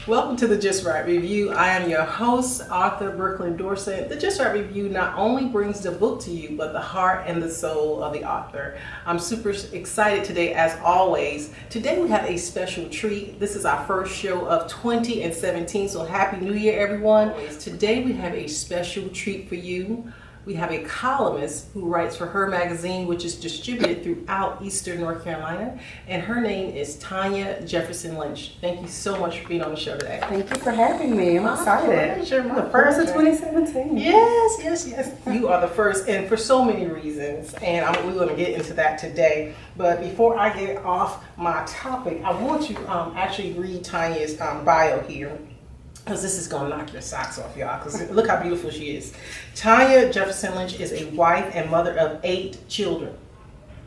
Welcome to the Just Right Review. I am your host, author Brooklyn Dorcent. The Just Right Review not only brings the book to you, but the heart and the soul of the author. I'm super excited today, as always. Today we have a special treat. This is our first show of 2017, so Happy New Year, everyone. Today we have a special treat for you. We have a columnist who writes for her magazine, which is distributed throughout Eastern North Carolina, and her name is Tonya Jefferson Lynch. Thank you so much for being on the show today. Thank you for having me. I'm excited. Pleasure, The first of 2017. Yes. You are the first, and for so many reasons, and we're going to get into that today. But before I get off my topic, I want you to actually read Tonya's bio here, because this is going to knock your socks off, y'all, because look how beautiful she is. Tonya Jefferson Lynch is a wife and mother of 8 children,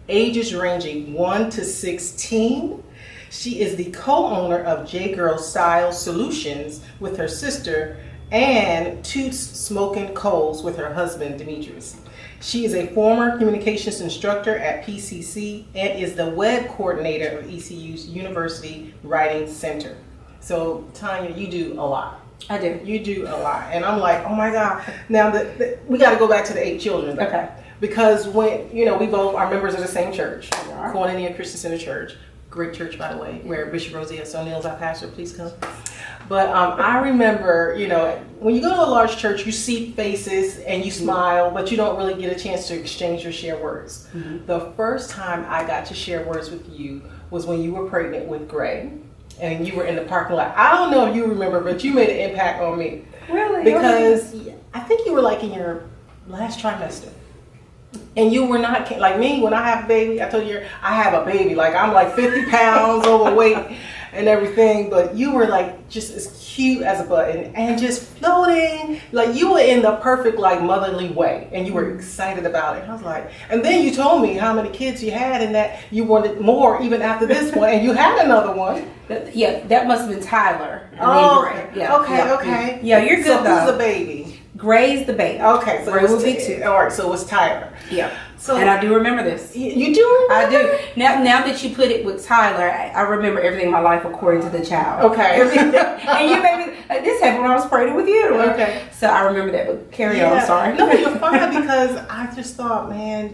ages ranging 1 to 16. She is the co-owner of J Girl Style Solutions with her sister and Toots Smoking Coals with her husband, Demetrius. She is a former communications instructor at PCC and is the web coordinator of ECU's University Writing Center. So, Tonya, you do a lot. I do. You do a lot. And I'm like, oh my God. Now, we got to go back to the 8 children. Though. Okay. Because when, we both are members of the same church, We are. Columnist Christian Center Church. Great church, by the way, where Bishop Rosie S. O'Neill's our pastor. Please come. But I remember, when you go to a large church, you see faces and you smile, but you don't really get a chance to exchange or share words. Mm-hmm. The first time I got to share words with you was when you were pregnant with Gray. And you were in the parking lot. I don't know if you remember, but you made an impact on me. Really? Because I think you were like in your last trimester. And you were not, like me, when I have a baby, I told you, I have a baby. Like, I'm like 50 pounds overweight and everything. But you were like just as cute as a button and just floating. Like, you were in the perfect, like, motherly way. And you were excited about it. And I was like, and then you told me how many kids you had and that you wanted more even after this one. And you had another one. Yeah, that must have been Tyler. Gray. Yeah, okay. Yeah, you're good though. Who's the baby? Gray's the baby. Okay, so Gray will be 2. All right, so it was Tyler. Yeah. So, and I do remember this. You do remember? I do. Now that you put it with Tyler, I remember everything in my life according to the child. Okay. And you made me, this happened when I was pregnant with you. Okay. So I remember that, but carry on, sorry. No, you're fine, because I just thought, man,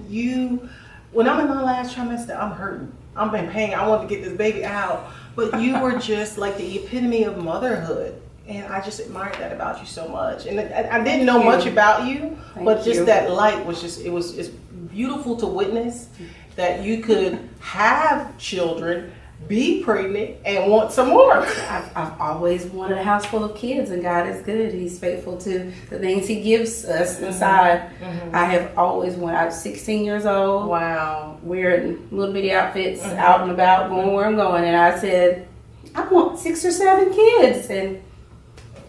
when I'm in my last trimester, I'm hurting. I'm in pain. I want to get this baby out. But you were just like the epitome of motherhood. And I just admired that about you so much. And I didn't know much about you, but just that light was just, it's beautiful to witness that you could have children, be pregnant, and want some more. I've always wanted a house full of kids, and God is good. He's faithful to the things He gives us inside. Mm-hmm. I have always wanted. I was 16 years old. Wow. Wearing little bitty outfits, out and about, going where I'm going. And I said, I want 6 or 7 kids. And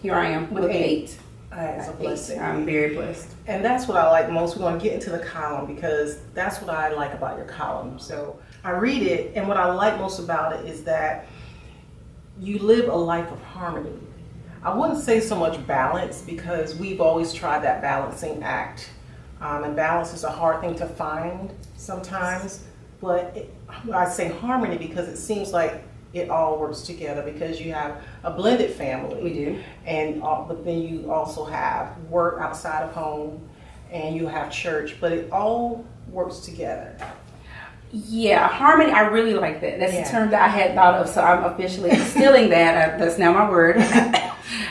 here I am with 8. That's a blessing. I'm very blessed. And that's what I like most. We're going to get into the column, because that's what I like about your column. So I read it, and what I like most about it is that you live a life of harmony. I wouldn't say so much balance, because we've always tried that balancing act. And balance is a hard thing to find sometimes. But I say harmony because it seems like it all works together, because you have a blended family. We do. But then you also have work outside of home, and you have church, but it all works together. Yeah, harmony, I really like that. That's the term that I had thought of, so I'm officially stealing that. That's now my word.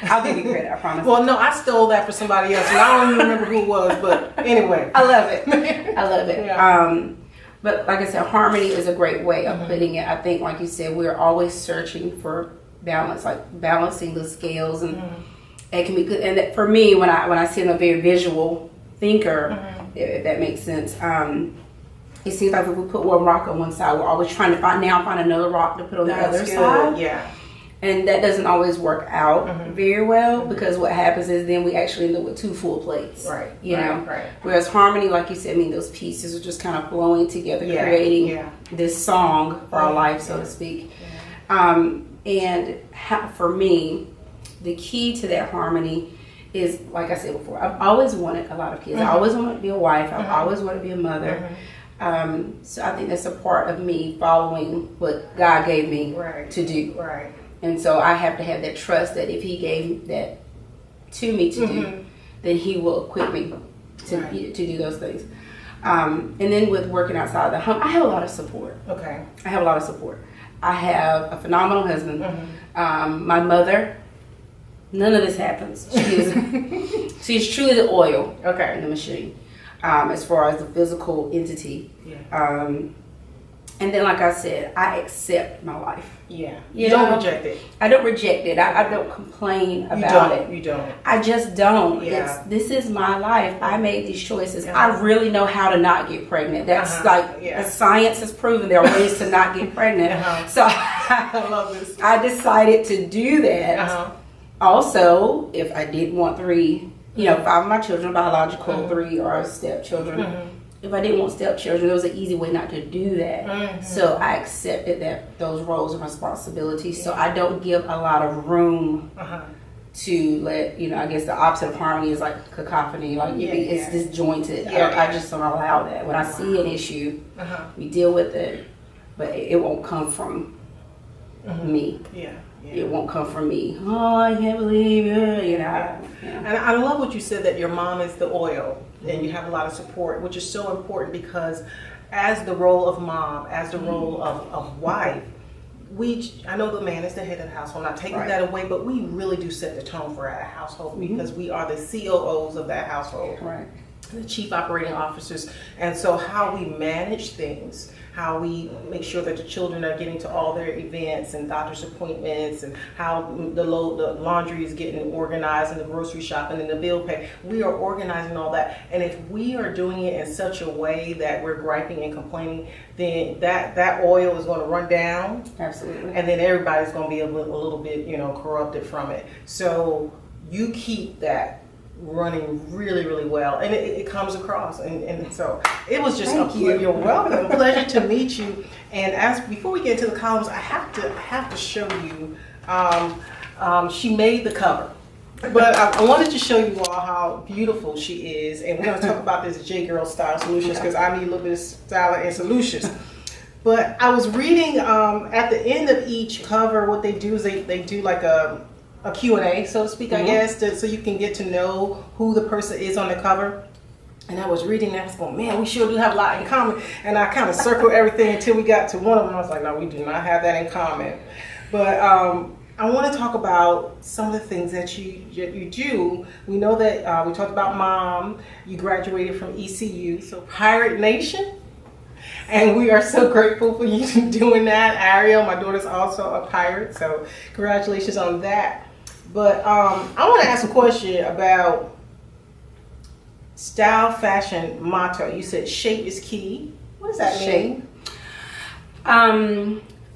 I'll give you credit, I promise. Well, no, I stole that for somebody else, and I don't even remember who it was, but anyway. I love it. I love it. Yeah. But like I said, harmony is a great way of putting it. I think, like you said, we're always searching for balance, like balancing the scales, and it can be good. And that, for me, when I see I'm a very visual thinker, if that makes sense, it seems like if we put one rock on one side, we're always trying to find another rock to put on the other side. Yeah. And that doesn't always work out very well, because what happens is then we actually end up with 2 full plates. Right. You know? Right. Whereas harmony, like you said, those pieces are just kind of flowing together, creating this song for our life, so to speak. Yeah. For me, the key to that harmony is, like I said before, I've always wanted a lot of kids. I always wanted to be a wife. I've always wanted to be a mother. So I think that's a part of me following what God gave me to do. Right. And so I have to have that trust that if he gave that to me to do, then he will equip me to do those things. And then with working outside the home, I have a lot of support. Okay. I have a lot of support. I have a phenomenal husband. My mother, none of this happens. She's truly the oil in the machine, as far as the physical entity. Yeah. And then, like I said, I accept my life. Yeah. You don't reject it. I don't reject it. I don't complain about it. You don't. I just don't. Yeah. This is my life. I made these choices. I really know how to not get pregnant. That's as science has proven, there are ways to not get pregnant. So I love this. I decided to do that. Also, if I did want 3, 5 of my children are biological, 3 are stepchildren. If I didn't want stepchildren, there was an easy way not to do that. So I accepted those roles and responsibilities. So I don't give a lot of room to let, I guess the opposite of harmony is like cacophony. Like it's disjointed. I just don't allow that. When I see an issue, we deal with it, but it won't come from me. Yeah. It won't come from me. Oh, I can't believe it. And I love what you said, that your mom is the oil and you have a lot of support, which is so important, because as the role of mom, as the role of wife, I know the man is the head of the household. I'm not taking that away, but we really do set the tone for our household, because we are the COOs of that household. Right. The chief operating officers. And so how we manage things, how we make sure that the children are getting to all their events and doctor's appointments, and how the laundry is getting organized, and the grocery shopping and the bill pay. We are organizing all that. And if we are doing it in such a way that we're griping and complaining, then that oil is going to run down. Absolutely. And then everybody's going to be a little bit, corrupted from it. So you keep that running really, really well, and it comes across, and so it was just you're welcome. Pleasure to meet you. And before we get into the columns, I have to show you. She made the cover, but I wanted to show you all how beautiful she is, and we're going to talk about this J Girl Style Solutions, because I need a little bit of style and solutions. But I was reading at the end of each cover, what they do is they do like a Q&A, so to speak, I guess, so you can get to know who the person is on the cover. And I was reading that, I was going, man, we sure do have a lot in common. And I kind of circled everything until we got to one of them. I was like, no, we do not have that in common. But I want to talk about some of the things that you do. We know that we talked about mom. You graduated from ECU, so Pirate Nation. And we are so grateful for you doing that. Ariel, my daughter's also a pirate, so congratulations on that. But I want to ask a question about style, fashion, motto. You said shape is key. What does that mean?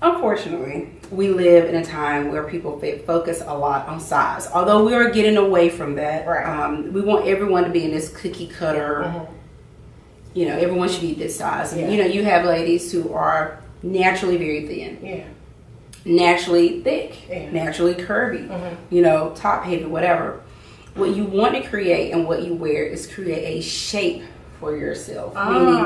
Unfortunately, we live in a time where people focus a lot on size. Although we are getting away from that. Right. We want everyone to be in this cookie cutter. Everyone should be this size. And, you have ladies who are naturally very thin. Naturally thick, naturally curvy, top heavy, whatever. What you want to create and what you wear is create a shape for yourself, meaning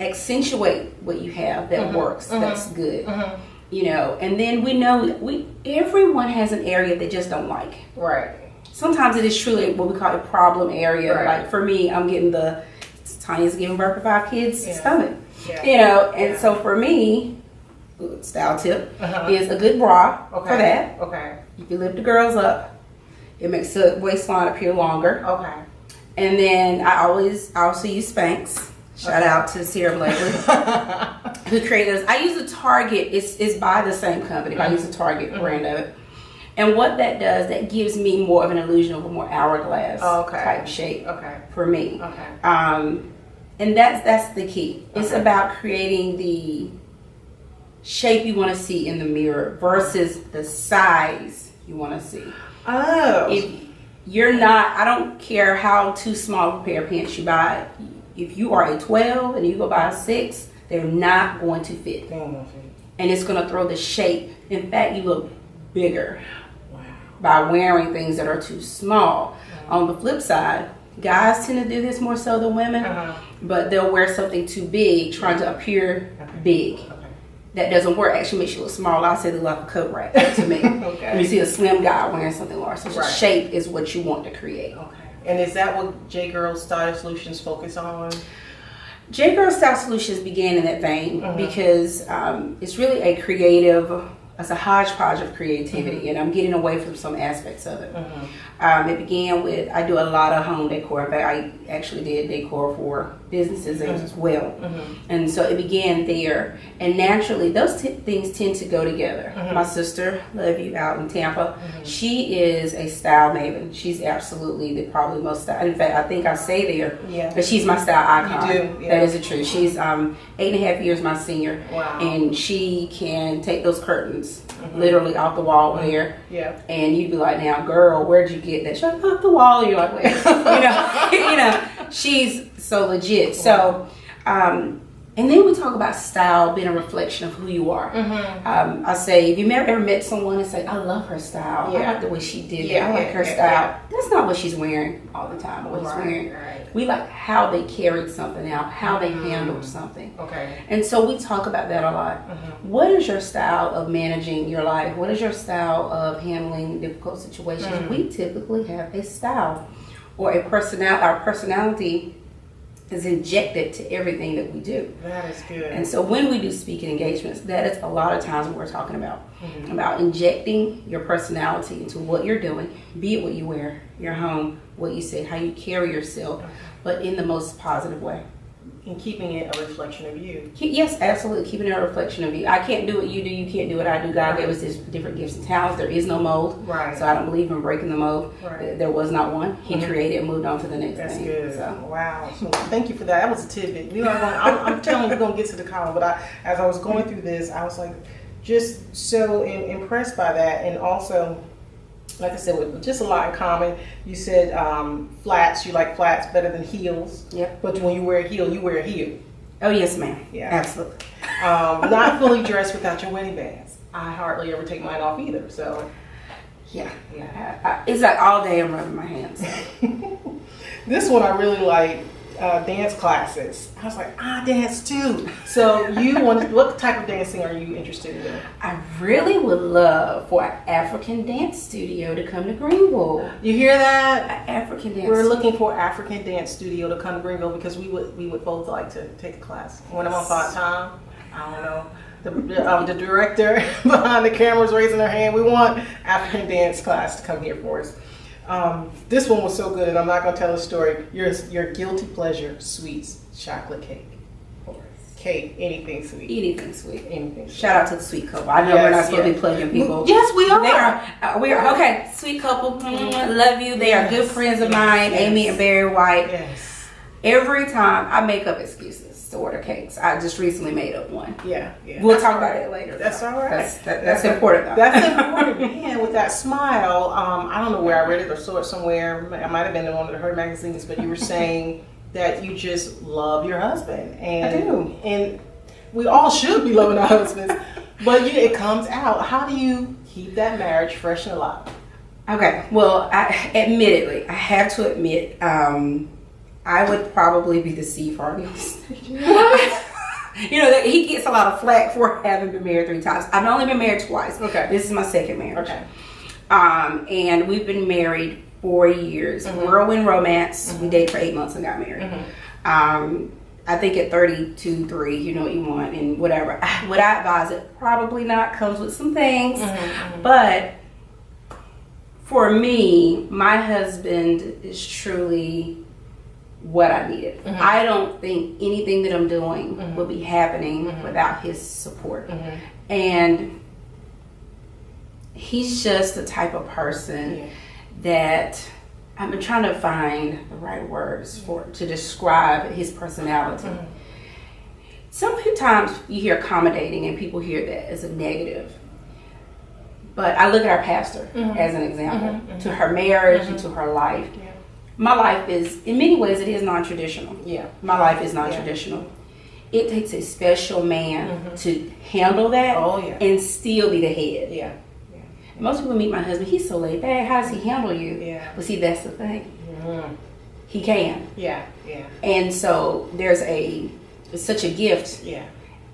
accentuate what you have that works, that's good, and then we know everyone has an area they just don't like. Right. Sometimes it is truly what we call a problem area. Right. Like for me, I'm getting Tonya's giving birth to 5 kids, stomach, and so for me, style tip is a good bra for that. Okay. You can lift the girls up. It makes the waistline appear longer. Okay. And then I also use Spanx. Shout out to Sierra Blakely who created this. I use a Target. It's by the same company. I use a Target brand of it. And what that does, that gives me more of an illusion of a more hourglass type shape for me. Okay. And that's the key. It's about creating the shape you want to see in the mirror versus the size you want to see. Oh. If you're not, I don't care how too small a pair of pants you buy. If you are a 12 and you go buy a 6, they're not going to fit. And it's going to throw the shape. In fact, you look bigger by wearing things that are too small. On the flip side, guys tend to do this more so than women, but they'll wear something too big, trying to appear big. that doesn't work. Actually makes you look small. I say they look like a coat rack to me. Okay. When you see a slim guy wearing something large. So Right. shape is what you want to create. Okay. And is that what J Girl Style Solutions focus on? J Girl Style Solutions began in that vein because it's really a creative, it's a hodgepodge of creativity, and I'm getting away from some aspects of it. It began with, I do a lot of home decor. In fact, I actually did decor for businesses as well. And so it began there. And naturally, those things tend to go together. My sister, love you, out in Tampa, she is a style maven. She's absolutely the probably most style. In fact, I think I say there, but she's my style icon. You do, yeah. That is the truth. She's 8.5 years my senior. Wow. And she can take those curtains literally off the wall there. Yeah. And you'd be like, now, girl, where'd you get that? She's like, off the wall. You're like, wait. She's so legit. So, and then we talk about style being a reflection of who you are. I say, if you've ever met someone and say, I love her style. I like the way she did it. I like her style. That's not what she's wearing all the time. What he's wearing. We like how they carried something out, how they handled something. Okay. And so we talk about that a lot. What is your style of managing your life? What is your style of handling difficult situations? We typically have a style or a personality. Our personality is injected to everything that we do. That is good. And so when we do speaking engagements, that is a lot of times what we're talking about. About injecting your personality into what you're doing, be it what you wear, your home, what you say, how you carry yourself, but in the most positive way. And keeping it a reflection of you. Yes, absolutely. Keeping it a reflection of you. I can't do what you do. You can't do what I do. God gave us these different gifts and talents. There is no mold. Right. So I don't believe in breaking the mold. Right. There was not one. He created and moved on to the next That's thing. good. So. Wow. Thank you for that. That was a tidbit. We are going, I'm telling you, we're going to get to the column. But as I was going through this, I was like, just so impressed by that. And also, like I said, with just a lot in common. You said flats. You like flats better than heels. Yep. But when you wear a heel, you wear a heel. Oh, yes, ma'am. Yeah. Absolutely. Not fully dressed without your wedding bands. I hardly ever take mine off either. So, Yeah. It's like all day I'm rubbing my hands. this one I really like. Dance classes. I was like, I dance too. So what type of dancing are you interested in? I really would love for an African dance studio to come to Greenville. You hear that? An African dance. We're looking for African dance studio to come to Greenville because we would both like to take a class. When I'm on part-time, I don't know. The director behind the camera is raising her hand. We want African dance class to come here for us. This one was so good, and I'm not going to tell the story. Your guilty pleasure sweets, chocolate cake, cake, anything sweet. Anything sweet. Anything. Shout out to the sweet couple. I know we're not supposed to be plugging people. Yes, we are. We are okay. Sweet couple. Love you. They are good friends of mine, Amy and Barry White. Yes. Every time I make up excuses to order cakes. I just recently made up one. Yeah. We'll talk about it later. That's all right. That's important though. That's important. Man, with that smile, I don't know where I read it or saw it somewhere. I might have been in one of her magazines, but you were saying that you just love your husband. And I do. And we all should be loving our husbands. But it comes out. How do you keep that marriage fresh and alive? Okay. Well, I have to admit, I would probably be the C Farley on stage. What? He gets a lot of flack for having been married 3 times. I've only been married twice. Okay. This is my second marriage. Okay. And we've been married 4 years. Whirlwind romance. We dated for 8 months and got married. I think at 32, 3, you know what you want and whatever. Would I advise it? Probably not. Comes with some things. But for me, my husband is truly what I needed. I don't think anything that I'm doing would be happening without his support. And he's just the type of person that I've been trying to find the right words to describe his personality. Sometimes you hear accommodating and people hear that as a negative. But I look at our pastor as an example to her marriage and to her life. My life is, in many ways, it is non-traditional. Yeah. My life is non-traditional. It takes a special man to handle that and still be the head. Yeah. Most people meet my husband, he's so laid back. How does he handle you? Yeah. But see, that's the thing. He can. Yeah. And so it's such a gift. Yeah.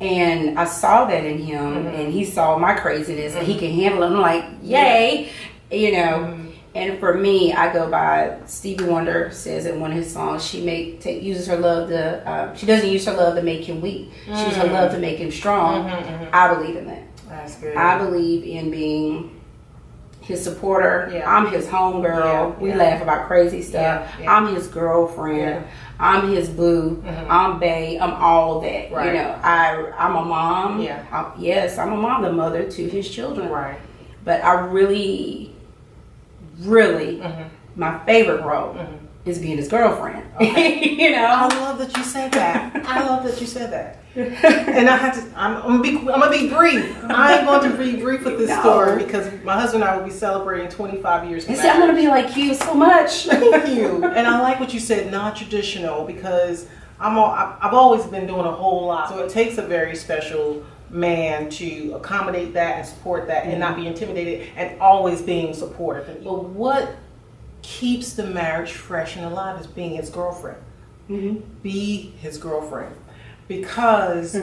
And I saw that in him, and he saw my craziness, and he can handle it. I'm like, yay, you know. And for me, I go by Stevie Wonder says in one of his songs, she uses her love to. She doesn't use her love to make him weak. She uses her love to make him strong. I believe in that. That's good. I believe in being his supporter. Yeah. I'm his homegirl. Yeah. We laugh about crazy stuff. Yeah. Yeah. I'm his girlfriend. Yeah. I'm his boo. I'm bae. I'm all that. Right. You know, I'm a mom. Yeah. I'm a mom, the mother to his children. Right. But I really, my favorite role is being his girlfriend. Okay. You know. I love that you said that. And I'm gonna be brief. I ain't going to be brief with this story because my husband and I will be celebrating 25 years. He said, I'm gonna be like you so much. Thank you. And I like what you said, non-traditional, because I've always been doing a whole lot. So it takes a very special man to accommodate that and support that and not be intimidated and always being supportive. But what keeps the marriage fresh and alive is being his girlfriend. Be his girlfriend. Because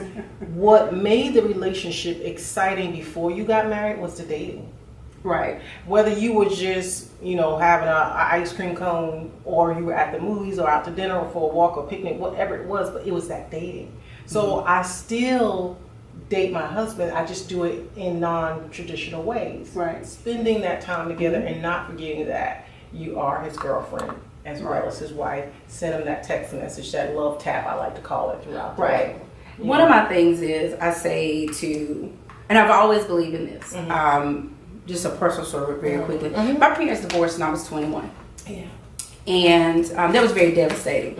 what made the relationship exciting before you got married was the dating. Right. Whether you were just, having an ice cream cone, or you were at the movies or out to dinner or for a walk or picnic, whatever it was, but it was that dating. So I still date my husband. I just do it in non-traditional ways. Right. Spending that time together and not forgetting that you are his girlfriend as well as his wife. Send him that text message, that love tap, I like to call it, throughout the day. One of my things is I say to, and I've always believed in this, just a personal story very quickly. My parents divorced when I was 21. Yeah. And that was very devastating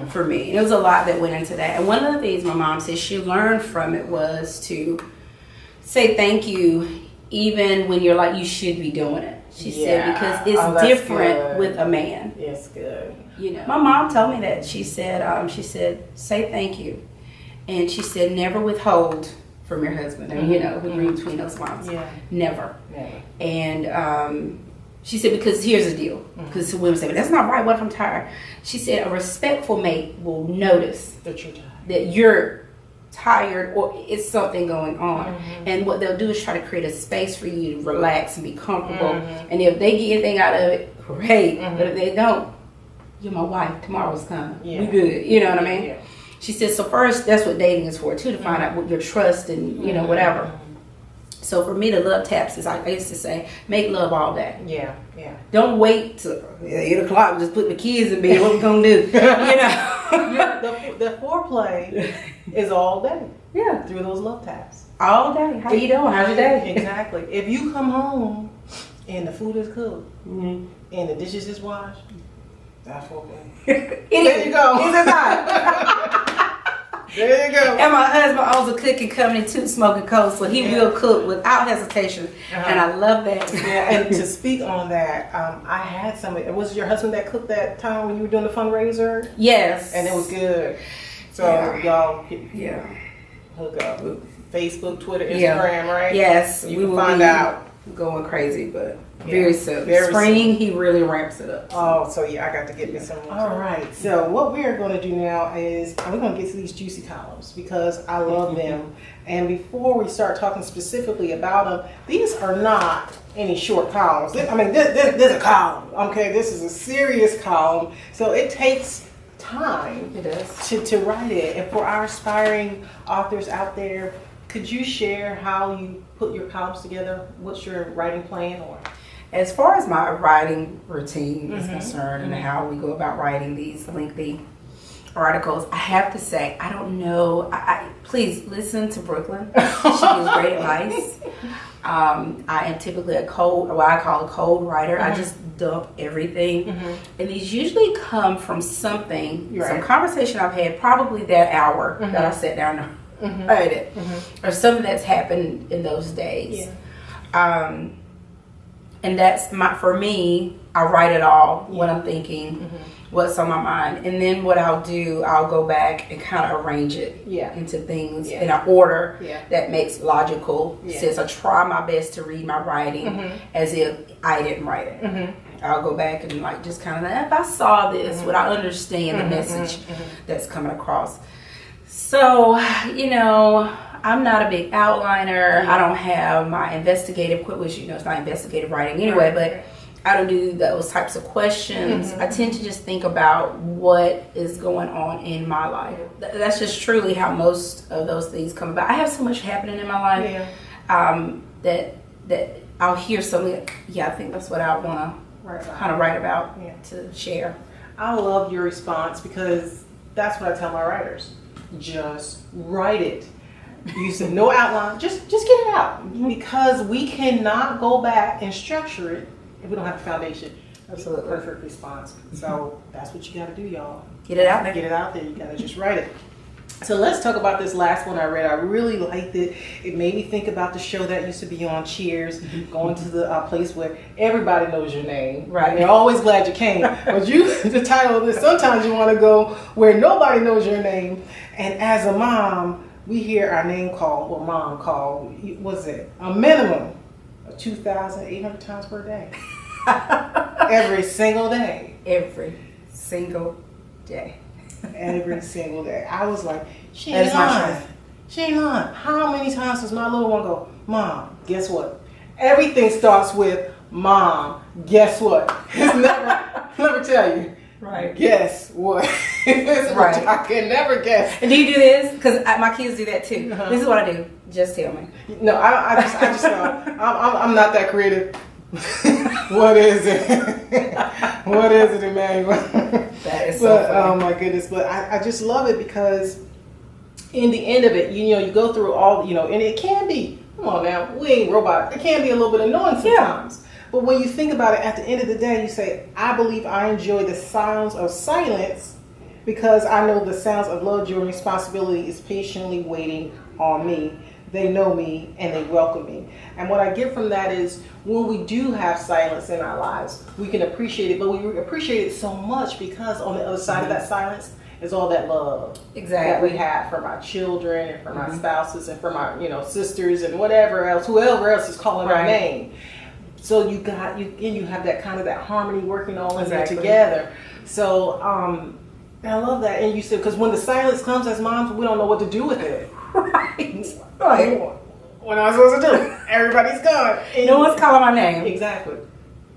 for me. And there was a lot that went into that. And one of the things my mom said she learned from it was to say thank you even when you're like, you should be doing it. She said, because it's different with a man. Yes, good. My mom told me that. She said, say thank you. And she said, never withhold from your husband. And we read between those lines. Yeah. Never. And she said, because here's the deal. Because women say, that's not right. What if I'm tired? She said, a respectful mate will notice that you're tired or it's something going on. And what they'll do is try to create a space for you to relax and be comfortable. And if they get anything out of it, great. But if they don't, you're my wife. Tomorrow's coming. We good. You know what I mean? Yeah. She said, so first, that's what dating is for too, to find out what your trust and, whatever. So for me, the love taps is, I used to say, make love all day. Yeah. Don't wait till 8 o'clock and just put the kids in bed. What we gonna do? The foreplay is all day. Yeah. Through those love taps. All day. How you doing? How's your day? Exactly. If you come home and the food is cooked and the dishes is washed, that's foreplay. There you go. Is it not? There you go. And my husband owns a cooking company too, Smoking Cold, so he will cook without hesitation, and I love that. Yeah, and to speak on that, I had somebody. Was it your husband that cooked that time when you were doing the fundraiser? Yes, and it was good. So y'all, hook up with Facebook, Twitter, Instagram, right? Yes, you will find out. Going crazy, but very soon. Spring, he really ramps it up. Oh, so I got to get me some. All right. So what we are going to do now is we're going to get to these juicy columns because I love them. And before we start talking specifically about them, these are not any short columns. I mean, this is a column. Okay, this is a serious column. So it takes time to write it. And for our aspiring authors out there, could you share how you put your columns together? What's your writing plan? Or as far as my writing routine is concerned and how we go about writing these lengthy articles, I have to say, I don't know. Please listen to Brooklyn. She gives great advice. I am typically what I call a cold writer. I just dump everything. And these usually come from something, some conversation I've had probably that hour that I sat down write it, or something that's happened in those days. And that's for me, I write it all, what I'm thinking, what's on my mind. And then what I'll do, I'll go back and kind of arrange it into things in an order that makes logical sense. I try my best to read my writing as if I didn't write it. I'll go back and just kind of, if I saw this, would I understand the message that's coming across? So, I'm not a big outliner. Yeah. I don't have my investigative, which it's not investigative writing anyway, but I don't do those types of questions. I tend to just think about what is going on in my life. That's just truly how most of those things come about. I have so much happening in my life that I'll hear something. I think that's what I want to kind of write about to share. I love your response because that's what I tell my writers. Just write it. You said no outline. Just get it out because we cannot go back and structure it if we don't have a foundation. Absolutely. Perfect response. So that's what you got to do, y'all. Get it out there. Get it out there. You got to just write it. So let's talk about this last one I read. I really liked it. It made me think about the show that used to be on Cheers, going to the place where everybody knows your name. Right. And they're always glad you came. But the title of this, sometimes you want to go where nobody knows your name. And as a mom, we hear our name called, or mom called, was it a minimum of 2,800 times per day? Every single day. Every single day. Every single day. I was like, she ain't lying. She ain't lying. How many times does my little one go, Mom, guess what? Everything starts with Mom, guess what? It's never tell you. Right. Guess what? Right. I can never guess. And do you do this? Because my kids do that too. This is what I do. Just tell me. No, I just know. I'm not that creative. What is it? What is it, Emmanuel? That is so funny. Oh my goodness. But I just love it because in the end of it, you go through all, and it can be, come on now, we ain't robots. It can be a little bit annoying sometimes. Yeah. But when you think about it, at the end of the day, you say, I believe I enjoy the sounds of silence because I know the sounds of love, joy, and responsibility is patiently waiting on me. They know me and they welcome me. And what I get from that is when we do have silence in our lives, we can appreciate it, but we appreciate it so much because on the other side of that silence is all that love that we have from our children and from our spouses and from our sisters and whoever else is calling our name. So you have that kind of that harmony working all in there together. So I love that. And you said because when the silence comes as moms, we don't know what to do with it. Right. What am I supposed to do? Everybody's gone. No one's calling my name. Exactly.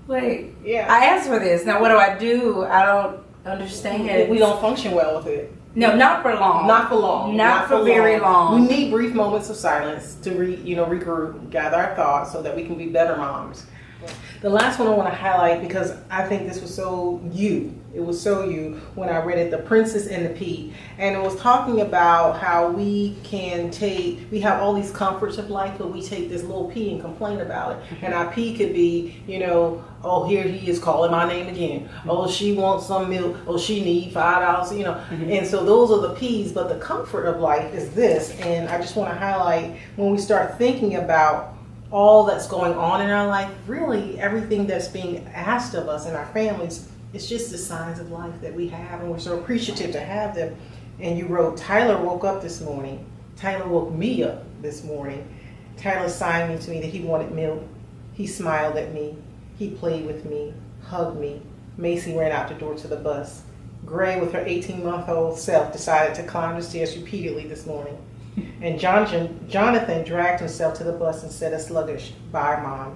Wait. Yeah. I asked for this. Now what do I do? I don't understand. We don't function well with it. No, not for long. Not for long. Not for very long. We need brief moments of silence to regroup, gather our thoughts so that we can be better moms. The last one I want to highlight because I think this was so you. It was so you when I read it, The Princess and the Pea. And it was talking about how we have all these comforts of life, but we take this little pea and complain about it. And our pea could be, oh, here he is calling my name again. Oh, she wants some milk. Oh, she needs $5, And so those are the peas, but the comfort of life is this. And I just want to highlight when we start thinking about all that's going on in our life, really everything that's being asked of us and our families, it's just the signs of life that we have, and we're so appreciative to have them. And you wrote, Tyler woke up this morning. Tyler woke me up this morning. Tyler signed me to me that he wanted milk. He smiled at me. He played with me, hugged me. Macy ran out the door to the bus. Gray, with her 18-month-old self, decided to climb the stairs repeatedly this morning. And Jonathan dragged himself to the bus and said a sluggish, bye, Mom.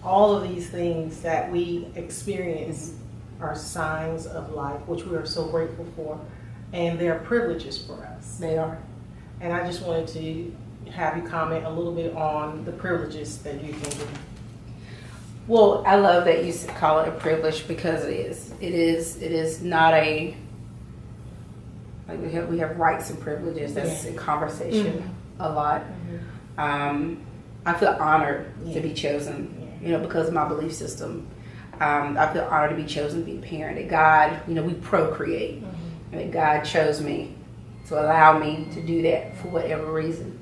All of these things that we experience are signs of life, which we are so grateful for. And they're privileges for us. They are. And I just wanted to have you comment a little bit on the privileges that you can do. Well, I love that you call it a privilege because it is. It is not a... Like we have rights and privileges. That's in conversation a lot. I feel honored to be chosen, because of my belief system. I feel honored to be chosen to be a parent. That God, we procreate. And God chose me to allow me to do that for whatever reason.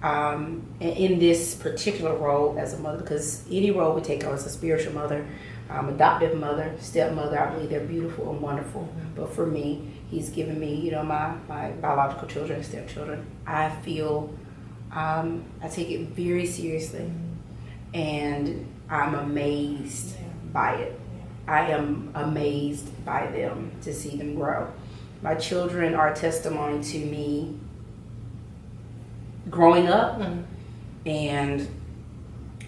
And in this particular role as a mother, because any role we take on as a spiritual mother, adoptive mother, stepmother, I believe they're beautiful and wonderful. But for me, He's given me, my biological children and stepchildren. I feel I take it very seriously, and I'm amazed by it. I am amazed by them, to see them grow. My children are a testimony to me growing up and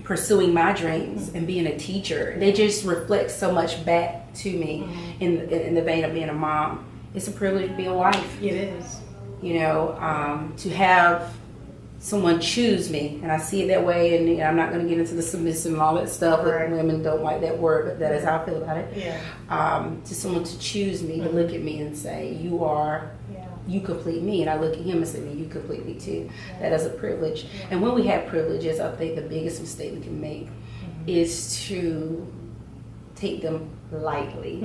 pursuing my dreams and being a teacher, they just reflect so much back to me in the vein of being a mom. It's a privilege to be a wife. It is. You know, to have someone choose me, and I see it that way, and you know, I'm not going to get into the submissive and all that stuff. Right. Women don't like that word, but that is how I feel about it. Yeah. To someone to choose me, to look at me and say, you complete me, and I look at him and say, you complete me too. That is a privilege. And when we have privileges, I think the biggest mistake we can make is to take them lightly.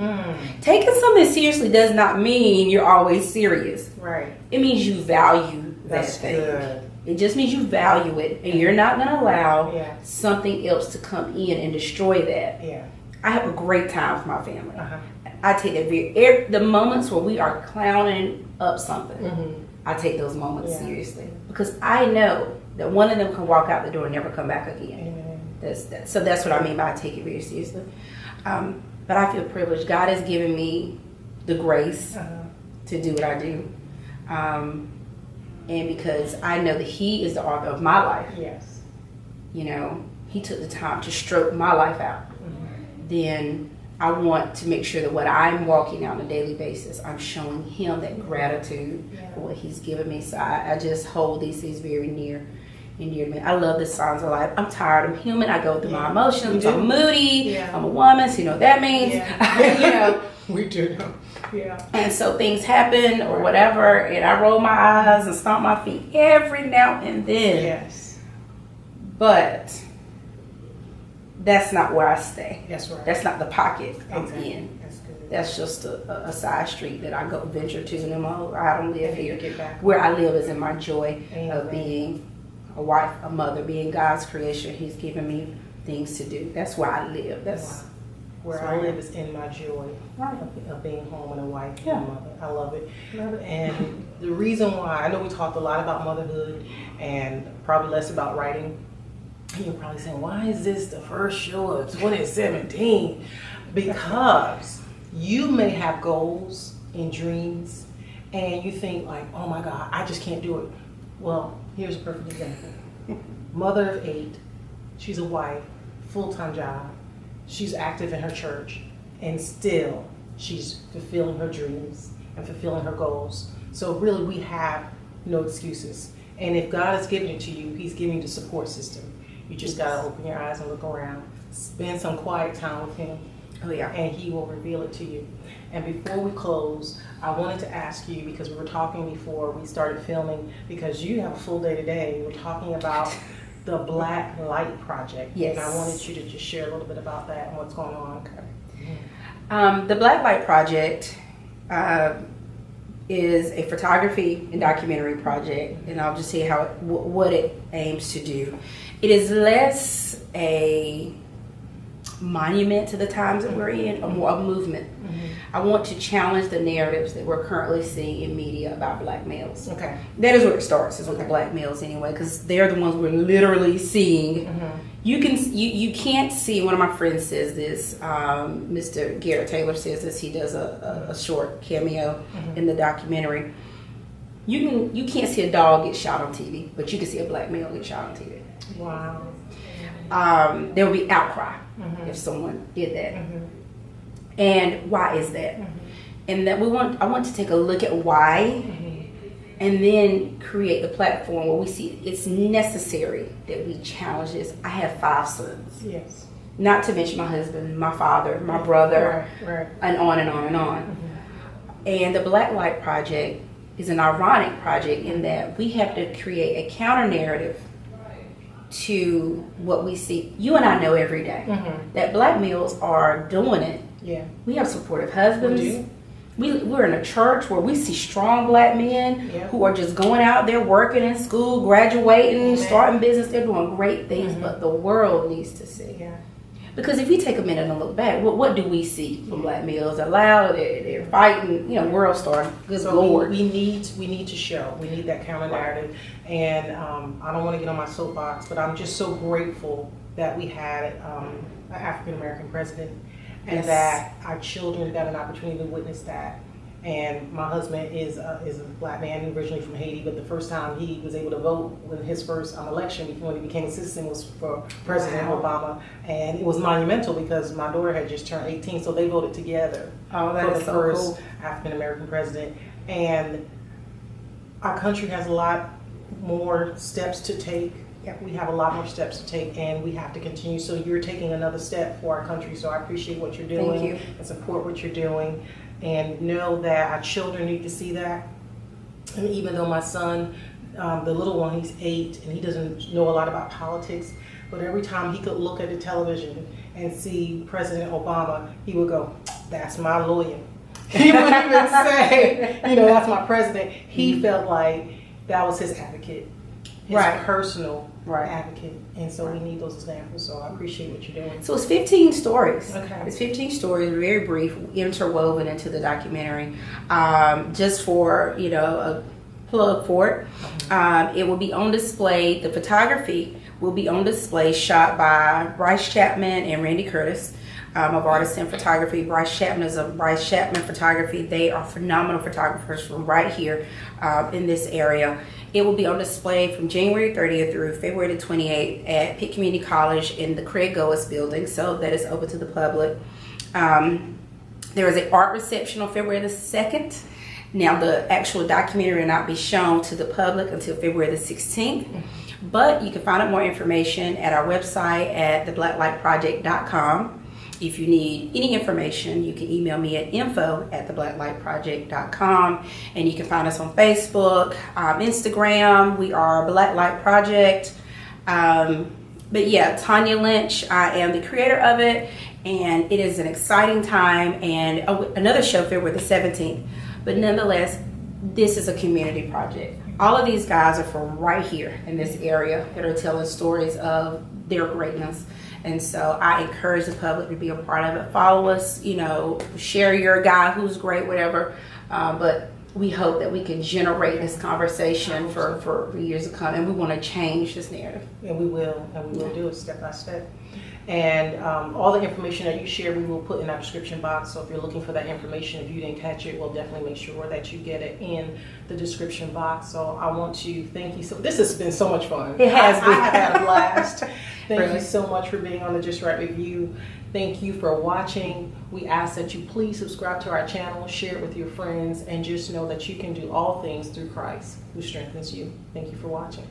Taking something seriously does not mean you're always serious. Right. It means you value That's that thing. good. It just means you value it, and you're not going to allow something else to come in and destroy that. Yeah. I have a great time with my family. I take that the moments where we are clowning up something. I take those moments seriously, because I know that one of them can walk out the door and never come back again. So that's what I mean by I take it very seriously. But I feel privileged. God has given me the grace to do what I do. And because I know that He is the author of my life. Yes. You know, He took the time to stroke my life out. Then I want to make sure that what I'm walking out on a daily basis, I'm showing Him that gratitude for what He's given me. So I just hold these things very near and dear to me. I love the signs of life. I'm tired. I'm human. I go through my emotions. I'm moody. I'm a woman, so you know what that means. You know. We do. Yeah. And so things happen or whatever, and I roll my eyes and stomp my feet every now and then. Yes. But that's not where I stay. That's right. That's not the pocket I'm in. That's good. That's just a side street that I go venture to, and I don't live here. Get back. Where I live is in my joy Amen. of being a wife, a mother, being God's creation. He's given me things to do. That's where I live. That's where I live is in my joy of being home and a wife and a mother. I love it. And the reason why, I know we talked a lot about motherhood and probably less about writing. You're probably saying, why is this the first show of 2017? Because you may have goals and dreams and you think like, oh my God, I just can't do it. Well, here's a perfect example. Mother of 8, she's a wife, full-time job. She's active in her church, and still she's fulfilling her dreams and fulfilling her goals. So really we have no excuses. And if God has given it to you, He's giving you the support system. You just got to open your eyes and look around. Spend some quiet time with Him. Oh yeah. And He will reveal it to you. And before we close, I wanted to ask you, because we were talking before we started filming, because you have a full day today, we're talking about the Black Light Project. Yes. And I wanted you to just share a little bit about that and what's going on. The Black Light Project is a photography and documentary project, and I'll just say what it aims to do. It is less a monument to the times that we're in, or more a movement. I want to challenge the narratives that we're currently seeing in media about black males. Okay. That is where it starts, is with the black males anyway, because they're the ones we're literally seeing. You can't see. One of my friends says this. Mr. Garrett Taylor says this. He does a short cameo in the documentary. You can't see a dog get shot on TV, but you can see a black male get shot on TV. Wow. There would be outcry if someone did that. And why is that? And that I want to take a look at why, and then create the platform where we see it's necessary that we challenge this. I have 5 sons. Yes. Not to mention my husband, my father, my brother, and on and on and on. And the Black Light Project is an ironic project in that we have to create a counter narrative to what we see. You and I know every day that black males are doing it. Yeah. We have supportive husbands. We do. We're in a church where we see strong black men who are just going out there working in school, graduating, starting business. They're doing great things, but the world needs to see. Yeah. Because if you take a minute and look back, what do we see from black males? They're loud, they're fighting, world star. Good Lord. We need to show. We need that counter narrative. And I don't want to get on my soapbox, but I'm just so grateful that we had an African American president, and that our children got an opportunity to witness that. And my husband is a black man originally from Haiti, but the first time he was able to vote when his first election when he became a citizen was for President Obama, and it was monumental because my daughter had just turned 18, so they voted together Oh, that for is the so first cool. African American president. And our country has a lot more steps to take. Yep. We have a lot more steps to take, and we have to continue. So you're taking another step for our country. So I appreciate what you're doing. Thank you. And support what you're doing, and know that our children need to see that. And even though my son, the little one, he's 8, and he doesn't know a lot about politics, but every time he could look at the television and see President Obama, he would go, "That's my lawyer." He wouldn't even say, "That's my president." He felt like that was his advocate, his personal advocate. And so we need those examples. So I appreciate what you're doing. So it's 15 stories. Okay. It's 15 stories, very brief, interwoven into the documentary. Just for, a plug for it. It will be on display. The photography will be on display, shot by Bryce Chapman and Randy Curtis of Artisan Photography. Bryce Chapman is of Bryce Chapman Photography. They are phenomenal photographers from right here in this area. It will be on display from January 30th through February the 28th at Pitt Community College in the Craig Goes building, so that is open to the public. There is an art reception on February the 2nd. Now, the actual documentary will not be shown to the public until February the 16th, but you can find out more information at our website at theblacklightproject.com. If you need any information, you can email me at info@theblacklightproject.com, and you can find us on Facebook, Instagram. We are Black Light Project. But yeah, Tonya Lynch, I am the creator of it, and it is an exciting time. And another show February the 17th. But nonetheless, this is a community project. All of these guys are from right here in this area that are telling stories of their greatness. And so I encourage the public to be a part of it. Follow us, share your guy who's great, whatever. But we hope that we can generate this conversation for years to come. And we want to change this narrative. And we will do it step by step. And all the information that you share, we will put in our description box. So if you're looking for that information, if you didn't catch it, we'll definitely make sure that you get it in the description box. So I want to thank you. So this has been so much fun. It has been. I have had a blast. Thank Really? you so much for being on the Just Right Review. Thank you for watching. We ask that you please subscribe to our channel, share it with your friends, and just know that you can do all things through Christ who strengthens you. Thank you for watching.